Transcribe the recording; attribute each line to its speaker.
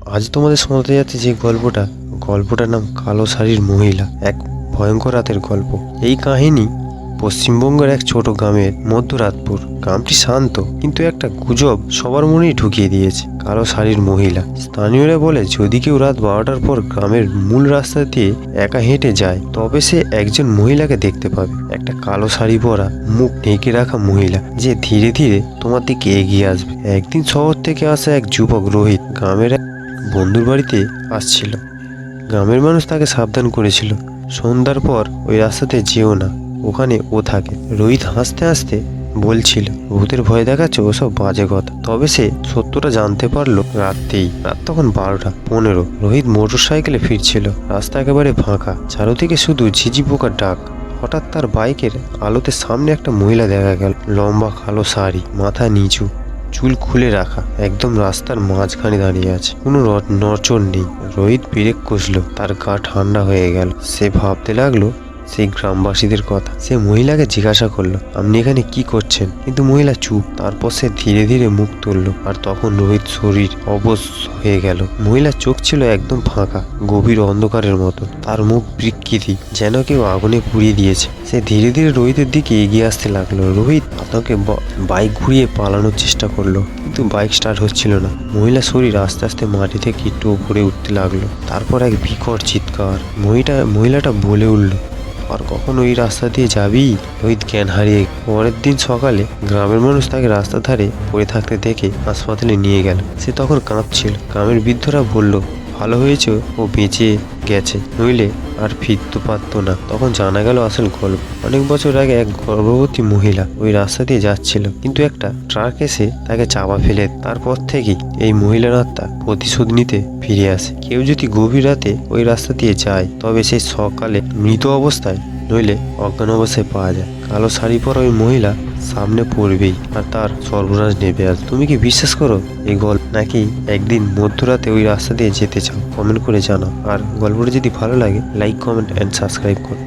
Speaker 1: আজ তোমাদের শোনাতে যাচ্ছে যে গল্পটার নাম কালো শাড়ির মহিলা, এক ভয়ঙ্কর রাতের গল্প। এই কাহিনী পশ্চিমবঙ্গের এক ছোট গ্রামের মধ্যরাতপুর। গ্রামটি শান্ত, কিন্তু একটা গুজব সবার মনেই ঢুকিয়ে দিয়েছে। কালো শাড়ির মহিলা। স্থানীয়রা বলে যদি কেউ রাত 12টার পর গ্রামের মূল রাস্তা দিয়ে একা হেঁটে যায়, তবে সে একজন মহিলাকে দেখতে পাবে। একটা কালো শাড়ি পরা, মুখ ঢেকে রাখা মহিলা, যে ধীরে ধীরে তোমার দিকে এগিয়ে আসবে। একদিন শহর থেকে আসা এক যুবক রোহিত গ্রামের এক বন্ধুর বাড়িতে আসছিল। গ্রামের মানুষ তাকে সাবধান করেছিল, সন্ধ্যার পর ওই রাস্তাতে যেও না, ওখানে ও থাকে। রোহিত হাসতে হাসতে বলছিল, ভূতের ভয় দেখাচ্ছে, ওসব বাজে কথা। তবে সে সত্যটা জানতে পারলো রাত তখন 12টা 15। রোহিত মোটর সাইকেলে ফিরছিল। রাস্তা একেবারে ফাঁকা, চারদিকে শুধু ঝিঝি পোকার ডাক। হঠাৎ তার বাইকের আলোতে সামনে একটা মহিলা দেখা গেল। লম্বা কালো শাড়ি, মাথা নিচু, চুল খুলে রাখা, একদম রাস্তার মাঝখানে দাঁড়িয়ে আছে। কোনো নড়চড় নেই। রোহিত ব্রেক কষলো, তার গা ঠান্ডা হয়ে গেল। সে ভাবতে লাগলো সেই গ্রামবাসীদের কথা। সে মহিলাকে জিজ্ঞাসা করলো, আপনি এখানে কি করছেন? কিন্তু মহিলা চুপ। তারপর সে ধীরে ধীরে মুখ তুললো, আর তখন রোহিত শরীর অবশ হয়ে গেল। মহিলার চোখ ছিল একদম ফাঁকা, গভীর অন্ধকারের মতো। তার মুখ বিকৃতি, যেন কেউ আগুনে পুড়িয়ে দিয়েছে। সে ধীরে ধীরে রোহিতের দিকে এগিয়ে আসতে লাগলো। রোহিত আতঙ্কে বাইক ঘুরিয়ে পালানোর চেষ্টা করলো, কিন্তু বাইক স্টার্ট হচ্ছিল না। মহিলার শরীর আস্তে আস্তে মাটি থেকে একটু উপরে উঠতে লাগলো। তারপর এক বিকট চিৎকার। মহিলাটা বলে উঠল, আর কখন ওই রাস্তা দিয়ে যাবি? রোহিত জ্ঞান হারিয়ে। পরের দিন সকালে গ্রামের মানুষ তাকে রাস্তার ধারে পড়ে থাকতে দেখে হাসপাতালে নিয়ে গেল। সে তখন কাঁদছিল। গ্রামের বৃদ্ধরা বলল, ভালো হয়েছে ও বেঁচে গেছে, নইলে আর ফিরতে পারতো না। তখন জানা গেল আসল গল্প। অনেক বছর আগে এক গর্ভবতী মহিলা ওই রাস্তা দিয়ে যাচ্ছিল, কিন্তু একটা ট্রাক এসে তাকে চাপা ফেলে। তারপর থেকেই এই মহিলার আত্মা প্রতিশোধ নিতে ফিরে আসে। কেউ যদি গভীর রাতে ওই রাস্তা দিয়ে যায়, তবে সে সকালে মৃত অবস্থায় নইলে অজ্ঞান অবস্থায় পাওয়া যায়। কালো শাড়ি পরা ওই মহিলা সামনে পড়বেই, আর তার সর্বনাশ নেমে আসবে। তুমি কি বিশ্বাস করো এই গল্প, নাকি একদিন মধ্যরাতে ওই রাস্তা দিয়ে যেতে চাও? কমেন্ট করে জানাও। আর গল্পটা যদি ভালো লাগে, লাইক, কমেন্ট অ্যান্ড সাবস্ক্রাইব করো।